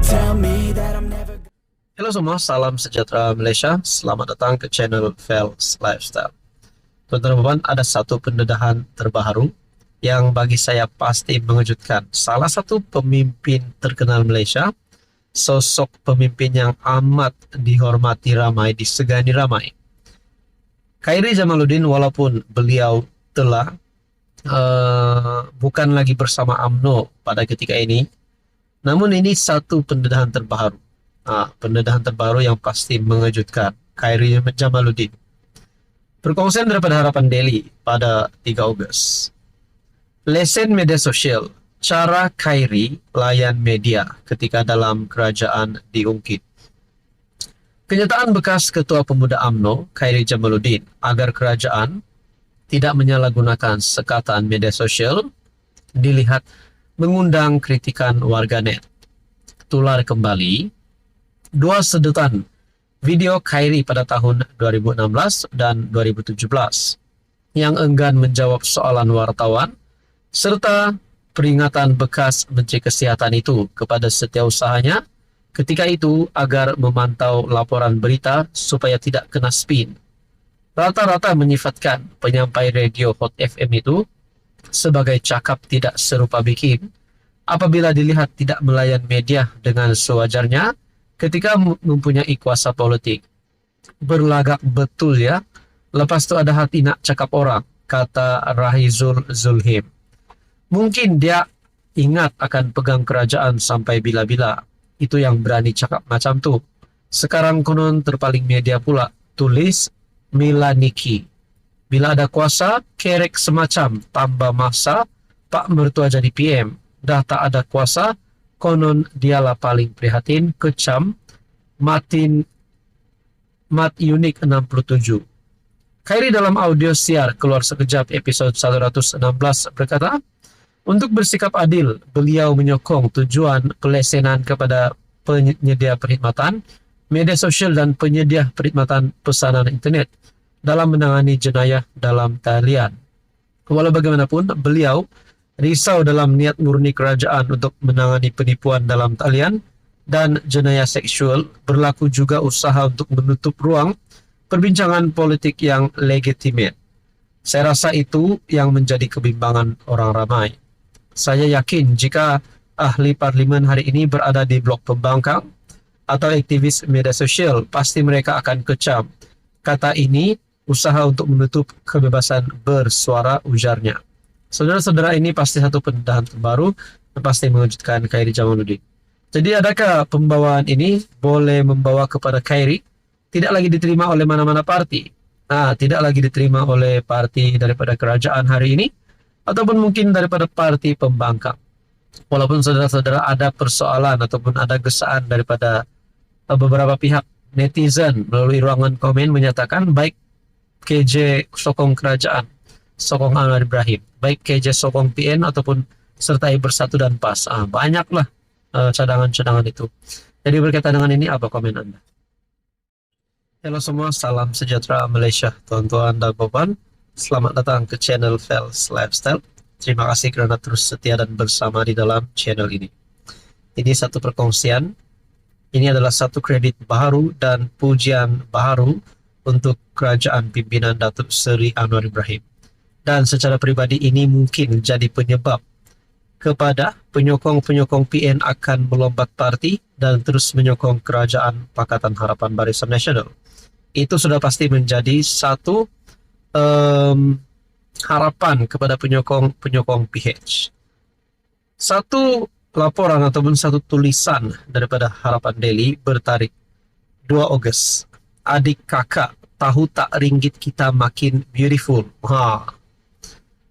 tell me that I'm never. Halo semua, salam sejahtera Malaysia. Selamat datang ke channel Fels Lifestyle. Teman-teman, ada satu pendedahan terbaru yang bagi saya pasti mengejutkan. Salah satu pemimpin terkenal Malaysia, sosok pemimpin yang amat dihormati ramai, disegani ramai. Khairy Jamaluddin, walaupun beliau telah bukan lagi bersama UMNO pada ketika ini, namun ini satu pendedahan terbaru. Pendedahan terbaru yang pasti mengejutkan. Khairy Jamaluddin berkongsi daripada Harapan Daily pada 3 Ogos. Lesen media sosial, cara Khairy layan media ketika dalam kerajaan diungkit. Kenyataan bekas Ketua Pemuda UMNO, Khairy Jamaluddin, agar kerajaan tidak menyalahgunakan sekatan media sosial dilihat mengundang kritikan warganet. Tular kembali dua sedutan video Khairy pada tahun 2016 dan 2017 yang enggan menjawab soalan wartawan serta peringatan bekas Menteri Kesihatan itu kepada setiausahanya ketika itu agar memantau laporan berita supaya tidak kena spin. Rata-rata menyifatkan penyampai radio Hot FM itu sebagai cakap tidak serupa bikin apabila dilihat tidak melayan media dengan sewajarnya ketika mempunyai kuasa politik. Berlagak betul ya, lepas tu ada hati nak cakap orang, kata Rahizul Zulhim. Mungkin dia ingat akan pegang kerajaan sampai bila-bila. Itu yang berani cakap macam tu. Sekarang konon terpaling media pula, tulis Milaniki. Bila ada kuasa, kerek semacam tambah masa, Pak Mertua jadi PM. Dah tak ada kuasa, konon dialah paling prihatin, kecam Mat Unik 67. Khairy dalam audio siar keluar sekejap episod 116 berkata, untuk bersikap adil, beliau menyokong tujuan pelesenan kepada penyedia perkhidmatan, media sosial dan penyedia perkhidmatan pesanan internet dalam menangani jenayah dalam talian. Walau bagaimanapun, beliau risau dalam niat murni kerajaan untuk menangani penipuan dalam talian dan jenayah seksual. Berlaku juga usaha untuk menutup ruang perbincangan politik yang legitimate. Saya rasa itu yang menjadi kebimbangan orang ramai. Saya yakin jika ahli parlimen hari ini berada di blok pembangkang atau aktivis media sosial, pasti mereka akan kecam. Kata ini usaha untuk menutup kebebasan bersuara, ujarnya. Saudara-saudara, ini pasti satu pendedahan terbaru dan pasti mengejutkan Khairy Jamaluddin. Jadi adakah pembawaan ini boleh membawa kepada Khairy tidak lagi diterima oleh mana-mana parti? Tidak lagi diterima oleh parti daripada kerajaan hari ini ataupun mungkin daripada parti pembangkang. Walaupun saudara-saudara ada persoalan ataupun ada gesaan daripada beberapa pihak netizen melalui ruangan komen menyatakan baik KJ sokong kerajaan, sokong Anwar Ibrahim, baik KJ sokong PN ataupun sertai Bersatu dan PAS. Banyaklah cadangan-cadangan itu. Jadi berkaitan dengan ini, apa komen Anda? Halo semua, salam sejahtera Malaysia, tuan-tuan dan puan. Selamat datang ke channel Fels Lifestyle. Terima kasih kerana terus setia dan bersama di dalam channel ini. Ini satu perkongsian. Ini adalah satu kredit baru dan pujian baru untuk kerajaan pimpinan Datuk Seri Anwar Ibrahim. Dan secara peribadi ini mungkin jadi penyebab kepada penyokong-penyokong PN akan melompat parti dan terus menyokong kerajaan Pakatan Harapan Barisan Nasional. Itu sudah pasti menjadi satu harapan kepada penyokong PH. Satu laporan ataupun satu tulisan daripada Harapan Daily bertarikh 2 Ogos. Adik kakak, tahu tak ringgit kita makin beautiful.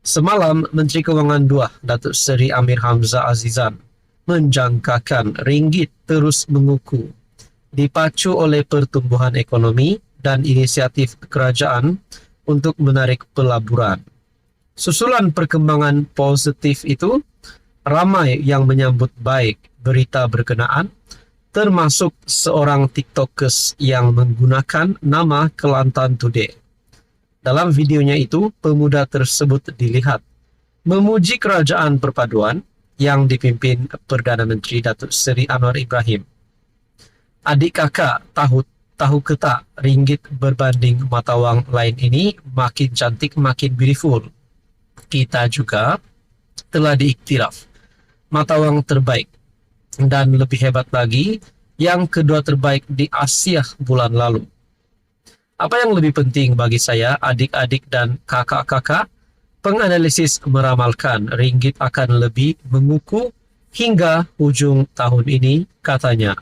Semalam, Menteri Kewangan 2, Datuk Seri Amir Hamzah Azizan, menjangkakan ringgit terus menguku, dipacu oleh pertumbuhan ekonomi dan inisiatif kerajaan untuk menarik pelaburan. Susulan perkembangan positif itu, ramai yang menyambut baik berita berkenaan, termasuk seorang TikTokers yang menggunakan nama Kelantan Today. Dalam videonya itu, pemuda tersebut dilihat memuji kerajaan perpaduan yang dipimpin Perdana Menteri Datuk Seri Anwar Ibrahim. Adik kakak tahu ke tak, ringgit berbanding mata wang lain ini makin cantik, makin beautiful. Kita juga telah diiktiraf mata wang terbaik, dan lebih hebat lagi, yang kedua terbaik di Asia bulan lalu. Apa yang lebih penting bagi saya, adik-adik dan kakak-kakak, penganalisis meramalkan ringgit akan lebih mengukuh hingga ujung tahun ini, katanya.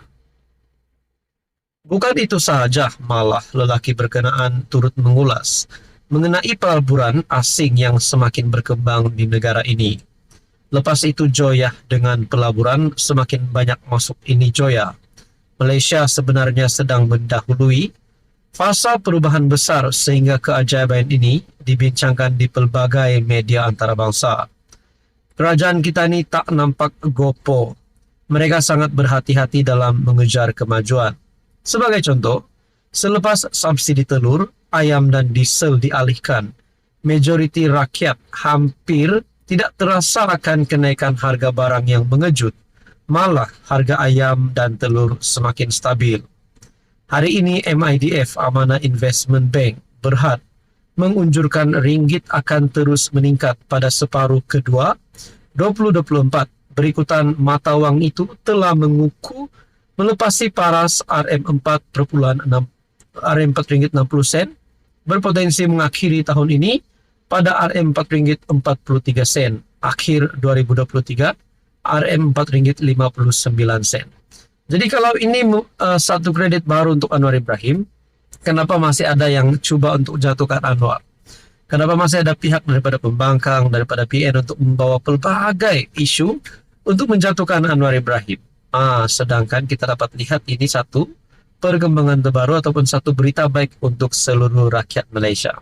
Bukan itu sahaja, malah lelaki berkenaan turut mengulas mengenai pelaburan asing yang semakin berkembang di negara ini. Lepas itu joyah dengan pelaburan semakin banyak masuk ini joyah. Malaysia sebenarnya sedang mendahului fasa perubahan besar sehingga keajaiban ini dibincangkan di pelbagai media antarabangsa. Kerajaan kita ni tak nampak gopoh. Mereka sangat berhati-hati dalam mengejar kemajuan. Sebagai contoh, selepas subsidi telur, ayam dan diesel dialihkan, majoriti rakyat hampir tidak terasa akan kenaikan harga barang yang mengejut. Malah harga ayam dan telur semakin stabil. Hari ini MIDF, Amanah Investment Bank, Berhad mengunjurkan ringgit akan terus meningkat pada separuh kedua 2024. Berikutan mata wang itu telah mengukuh melepasi paras RM4.60 berpotensi mengakhiri tahun ini pada RM4.43 akhir 2023, RM4.59. Jadi kalau ini satu kredit baru untuk Anwar Ibrahim, kenapa masih ada yang cuba untuk jatuhkan Anwar? Kenapa masih ada pihak daripada pembangkang, daripada PN untuk membawa pelbagai isu untuk menjatuhkan Anwar Ibrahim? Sedangkan kita dapat lihat ini satu perkembangan terbaru ataupun satu berita baik untuk seluruh rakyat Malaysia.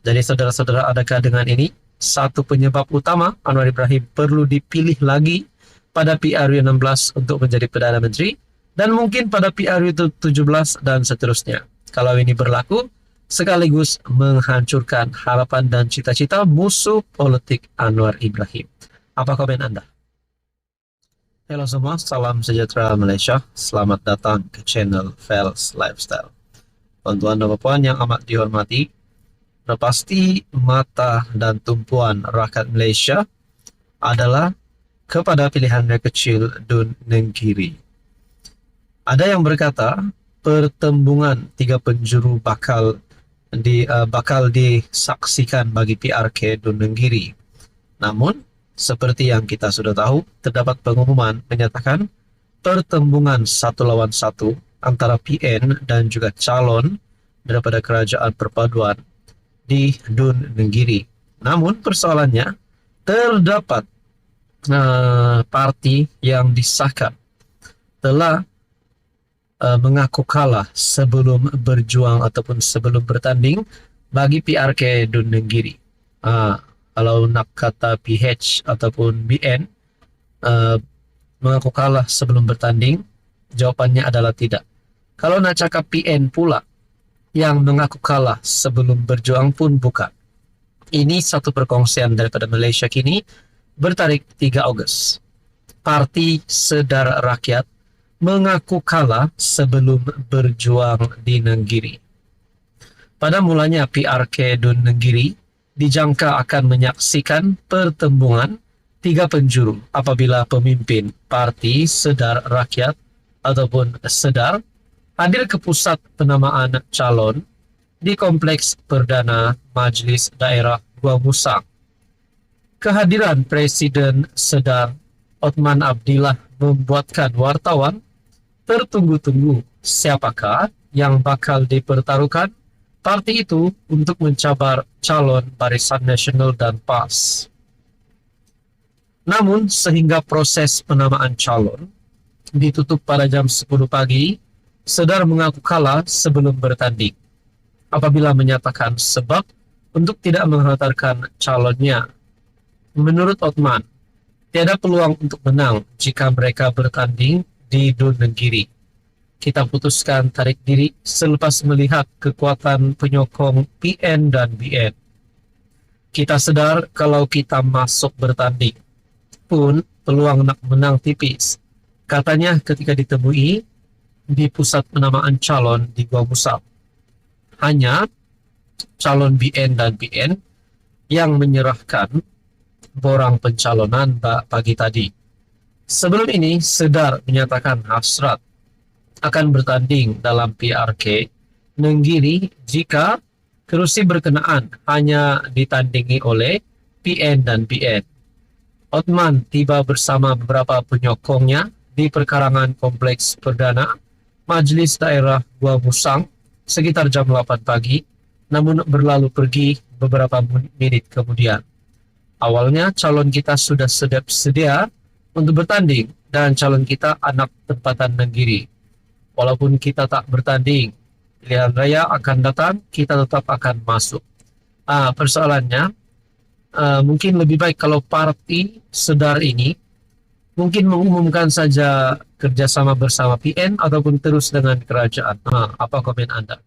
Jadi saudara-saudara, adakah dengan ini satu penyebab utama Anwar Ibrahim perlu dipilih lagi pada PRU 16 untuk menjadi Perdana Menteri dan mungkin pada PRU 17 dan seterusnya? Kalau ini berlaku, sekaligus menghancurkan harapan dan cita-cita musuh politik Anwar Ibrahim. Apa komen Anda? Halo semua, salam sejahtera Malaysia. Selamat datang ke channel Fels Lifestyle. Tuan-tuan dan puan yang amat dihormati, pasti mata dan tumpuan rakyat Malaysia adalah kepada pilihan rakyat kecil Dun Nenggiri. Ada yang berkata pertembungan tiga penjuru bakal disaksikan bagi PRK Dun Nenggiri. Namun seperti yang kita sudah tahu, terdapat pengumuman menyatakan pertembungan 1 lawan 1 antara PN dan juga calon daripada kerajaan perpaduan di Dun Nenggiri. Namun persoalannya, terdapat parti yang disahkan telah mengaku kalah sebelum berjuang ataupun sebelum bertanding bagi PRK Dun Nenggiri. Kalau nak kata PH ataupun BN mengaku kalah sebelum bertanding, jawapannya adalah tidak. Kalau nak cakap PN pula yang mengaku kalah sebelum berjuang pun bukan. Ini satu perkongsian daripada Malaysia kini bertarikh 3 Ogos. Parti Sedar Rakyat mengaku kalah sebelum berjuang di Nenggiri. Pada mulanya PRK Dun Nenggiri dijangka akan menyaksikan pertembungan tiga penjuru apabila pemimpin Parti Sedar Rakyat ataupun Sedar hadir ke pusat penamaan calon di Kompleks Perdana Majlis Daerah Gua Musang. Kehadiran Presiden Sedar Othman Abdillah membuatkan wartawan tertunggu-tunggu siapakah yang bakal dipertaruhkan parti itu untuk mencabar calon Barisan Nasional dan PAS. Namun, sehingga proses penamaan calon ditutup pada jam 10 pagi, Sedar mengaku kalah sebelum bertanding apabila menyatakan sebab untuk tidak menghantarkan calonnya. Menurut Othman, tiada peluang untuk menang jika mereka bertanding di Dun Nenggiri. Kita putuskan tarik diri selepas melihat kekuatan penyokong PN dan BN. Kita sedar kalau kita masuk bertanding, meskipun peluang nak menang tipis. Katanya ketika ditemui di pusat penamaan calon di Gua Musab, hanya calon BN dan PN yang menyerahkan borang pencalonan pagi tadi. Sebelum ini, Sedar menyatakan hasrat akan bertanding dalam PRK Nenggiri jika kerusi berkenaan hanya ditandingi oleh PN dan BN. Othman tiba bersama beberapa penyokongnya di perkarangan Kompleks Perdana Majelis Daerah Gua Musang sekitar jam 8 pagi, namun berlalu pergi beberapa menit kemudian. Awalnya calon kita sudah sedia untuk bertanding dan calon kita anak tempatan Nenggiri. Walaupun kita tak bertanding, pilihan raya akan datang, kita tetap akan masuk. Persoalannya, mungkin lebih baik kalau parti Sedar ini mungkin mengumumkan saja kerjasama bersama PN ataupun terus dengan kerajaan. Apa komen Anda?